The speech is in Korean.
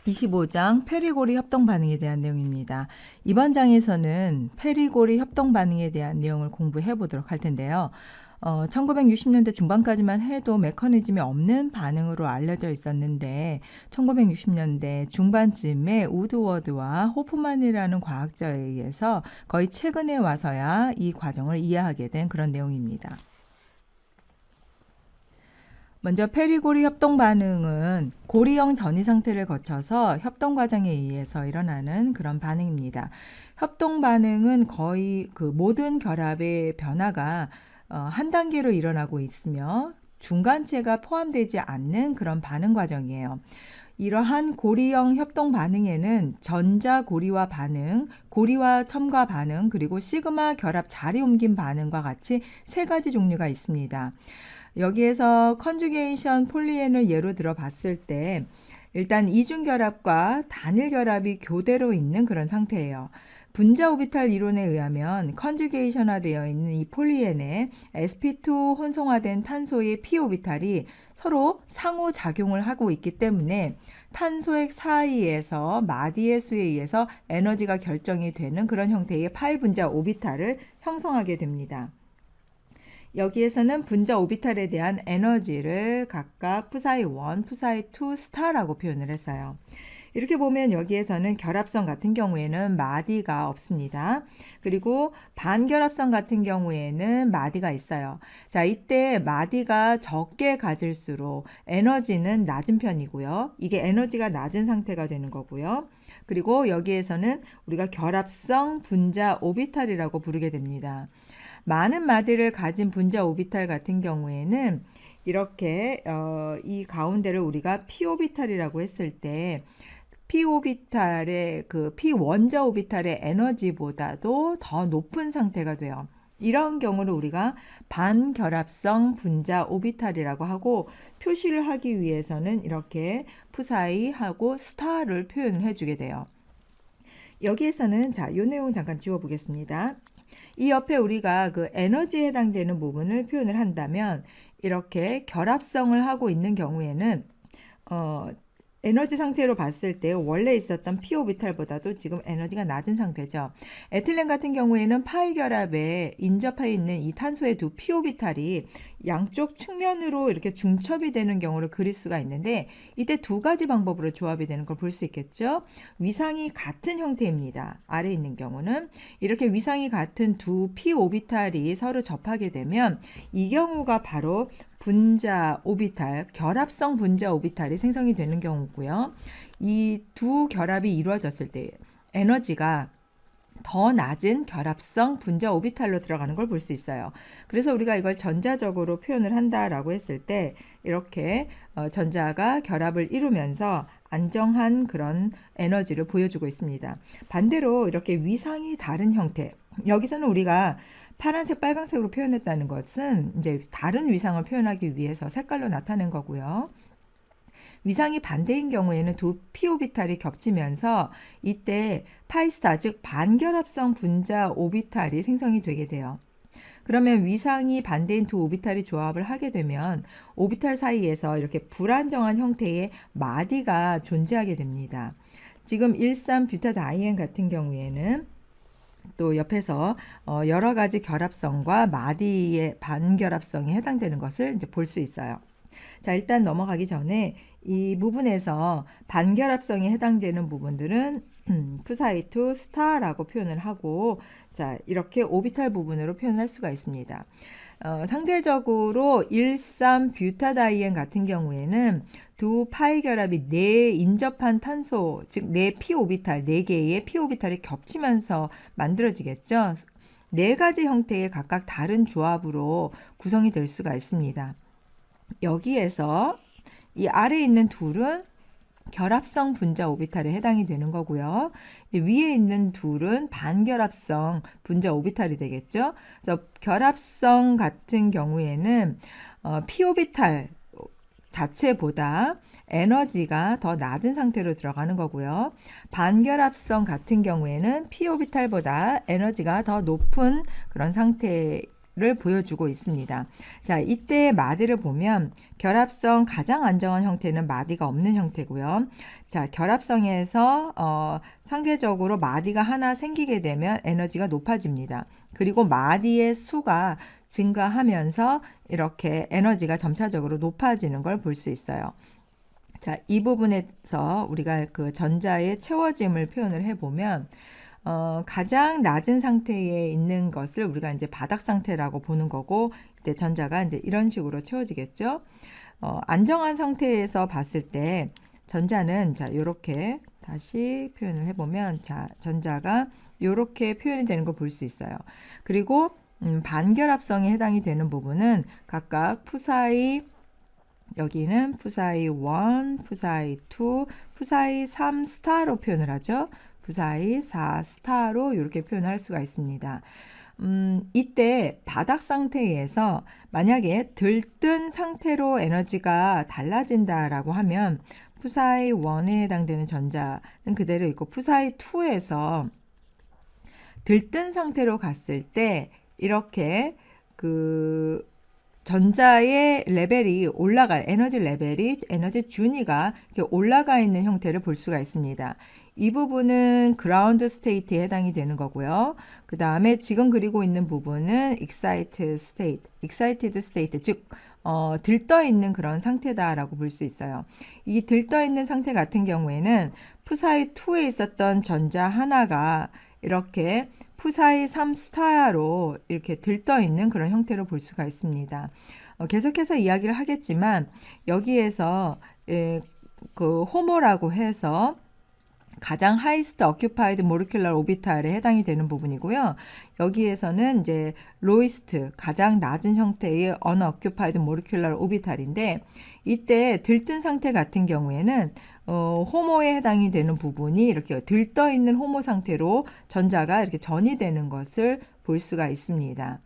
25장 페리고리 협동 반응에 대한 내용입니다. 이번 장에서는 페리고리 협동 반응에 대한 내용을 공부해 보도록 할 텐데요. 1960년대 중반까지만 해도 메커니즘이 없는 반응으로 알려져 있었는데 1960년대 중반쯤에 우드워드와 호프만이라는 과학자에 의해서 거의 최근에 와서야 이 과정을 이해하게 된 그런 내용입니다. 먼저 페리고리 협동 반응은 고리형 전이 상태를 거쳐서 협동 과정에 의해서 일어나는 그런 반응입니다. 협동 반응은 거의 그 모든 결합의 변화가 한 단계로 일어나고 있으며 중간체가 포함되지 않는 그런 반응 과정이에요. 이러한 고리형 협동 반응에는 전자 고리와 반응, 고리와 첨가 반응, 그리고 시그마 결합 자리 옮김 반응과 같이 세 가지 종류가 있습니다. 여기에서 컨주게이션 폴리엔을 예로 들어 봤을 때 일단 이중결합과 단일결합이 교대로 있는 그런 상태예요. 분자 오비탈 이론에 의하면 컨주게이션화되어 있는 이 폴리엔에 sp2 혼성화된 탄소의 p 오비탈이 서로 상호작용을 하고 있기 때문에 탄소핵 사이에서 마디의 수에 의해서 에너지가 결정이 되는 그런 형태의 파이 분자 오비탈을 형성하게 됩니다. 여기에서는 분자 오비탈에 대한 에너지를 각각 푸사이 1, 푸사이 2 스타라고 표현을 했어요. 이렇게 보면 여기에서는 결합성 같은 경우에는 마디가 없습니다. 그리고 반결합성 같은 경우에는 마디가 있어요. 자, 이때 마디가 적게 가질수록 에너지는 낮은 편이고요. 이게 에너지가 낮은 상태가 되는 거고요. 그리고 여기에서는 우리가 결합성 분자 오비탈이라고 부르게 됩니다. 많은 마디를 가진 분자 오비탈 같은 경우에는 이렇게 이 가운데를 우리가 p 오비탈이라고 했을 때 p 오비탈의 그 p 원자 오비탈의 에너지보다도 더 높은 상태가 돼요. 이런 경우를 우리가 반결합성 분자 오비탈이라고 하고 표시를 하기 위해서는 이렇게 푸사이하고 스타를 표현을 해주게 돼요. 여기에서는 자, 이 내용 잠깐 지워보겠습니다. 이 옆에 우리가 그 에너지에 해당되는 부분을 표현을 한다면 이렇게 결합성을 하고 있는 경우에는 에너지 상태로 봤을 때 원래 있었던 p 오비탈보다도 지금 에너지가 낮은 상태죠. 에틸렌 같은 경우에는 파이 결합에 인접해 있는 이 탄소의 두 p 오비탈이 양쪽 측면으로 이렇게 중첩이 되는 경우를 그릴 수가 있는데 이때 두 가지 방법으로 조합이 되는 걸 볼 수 있겠죠. 위상이 같은 형태입니다. 아래에 있는 경우는 이렇게 위상이 같은 두 p 오비탈이 서로 접하게 되면 이 경우가 바로 분자 오비탈, 결합성 분자 오비탈이 생성이 되는 경우고요. 이 두 결합이 이루어졌을 때 에너지가 더 낮은 결합성 분자 오비탈로 들어가는 걸 볼 수 있어요. 그래서 우리가 이걸 전자적으로 표현을 한다라고 했을 때 이렇게 전자가 결합을 이루면서 안정한 그런 에너지를 보여주고 있습니다. 반대로 이렇게 위상이 다른 형태, 여기서는 우리가 파란색, 빨간색으로 표현했다는 것은 이제 다른 위상을 표현하기 위해서 색깔로 나타낸 거고요. 위상이 반대인 경우에는 두 p 오비탈이 겹치면서 이때 파이스타, 즉 반결합성 분자 오비탈이 생성이 되게 돼요. 그러면 위상이 반대인 두 오비탈이 조합을 하게 되면 오비탈 사이에서 이렇게 불안정한 형태의 마디가 존재하게 됩니다. 지금 13뷰타다이엔 같은 경우에는 또 옆에서 여러 가지 결합성과 마디의 반결합성에 해당되는 것을 이제 볼 수 있어요. 자, 일단 넘어가기 전에 이 부분에서 반결합성에 해당되는 부분들은 푸사이2 스타라고 표현을 하고 자, 이렇게 오비탈 부분으로 표현을 할 수가 있습니다. 상대적으로 13뷰타다이엔 같은 경우에는 두 파이 결합이 네 인접한 탄소, 즉 네 p 오비탈, 네 개의 p 오비탈이 겹치면서 만들어지겠죠. 네 가지 형태의 각각 다른 조합으로 구성이 될 수가 있습니다. 여기에서 이 아래에 있는 둘은 결합성 분자 오비탈에 해당이 되는 거고요. 위에 있는 둘은 반결합성 분자 오비탈이 되겠죠. 그래서 결합성 같은 경우에는 p 오비탈 자체보다 에너지가 더 낮은 상태로 들어가는 거고요. 반결합성 같은 경우에는 p 오비탈보다 에너지가 더 높은 그런 상태의 를 보여주고 있습니다. 자, 이때 마디를 보면 결합성 가장 안정한 형태는 마디가 없는 형태고요. 자, 결합성에서 상대적으로 마디가 하나 생기게 되면 에너지가 높아집니다. 그리고 마디의 수가 증가하면서 이렇게 에너지가 점차적으로 높아지는 걸 볼 수 있어요. 자, 이 부분에서 우리가 그 전자의 채워짐을 표현을 해보면 가장 낮은 상태에 있는 것을 우리가 이제 바닥 상태라고 보는 거고, 이때 전자가 이제 이런 식으로 채워지겠죠. 안정한 상태에서 봤을 때 전자는 자, 요렇게 다시 표현을 해보면 자, 전자가 요렇게 표현이 되는 걸 볼 수 있어요. 그리고 반결합성에 해당이 되는 부분은 각각 푸사이, 여기는 푸사이 1, 푸사이 2, 푸사이 3 스타로 표현을 하죠. 푸사이 4 스타로 이렇게 표현할 수가 있습니다. 이때 바닥 상태에서 만약에 들뜬 상태로 에너지가 달라진다라고 하면 푸사이 1에 해당되는 전자는 그대로 있고 푸사이 2에서 들뜬 상태로 갔을 때 이렇게 그 전자의 레벨이 에너지 레벨이, 에너지 준위가 이렇게 올라가 있는 형태를 볼 수가 있습니다. 이 부분은 그라운드 스테이트에 해당이 되는 거고요. 그 다음에 지금 그리고 있는 부분은 excited state, 즉 들떠 있는 그런 상태다라고 볼 수 있어요. 이 들떠 있는 상태 같은 경우에는 푸사이 2에 있었던 전자 하나가 이렇게 푸사이 3 스타로 이렇게 들떠 있는 그런 형태로 볼 수가 있습니다. 계속해서 이야기를 하겠지만 여기에서 그 호모라고 해서 가장 하이스트 어큐파이드 모리큘러 오비탈에 해당이 되는 부분이고요. 여기에서는 이제 로이스트 가장 낮은 형태의 언어큐파이드 모리큘러 오비탈인데 이때 들뜬 상태 같은 경우에는 호모에 해당이 되는 부분이 이렇게 들떠 있는 호모 상태로 전자가 이렇게 전이 되는 것을 볼 수가 있습니다.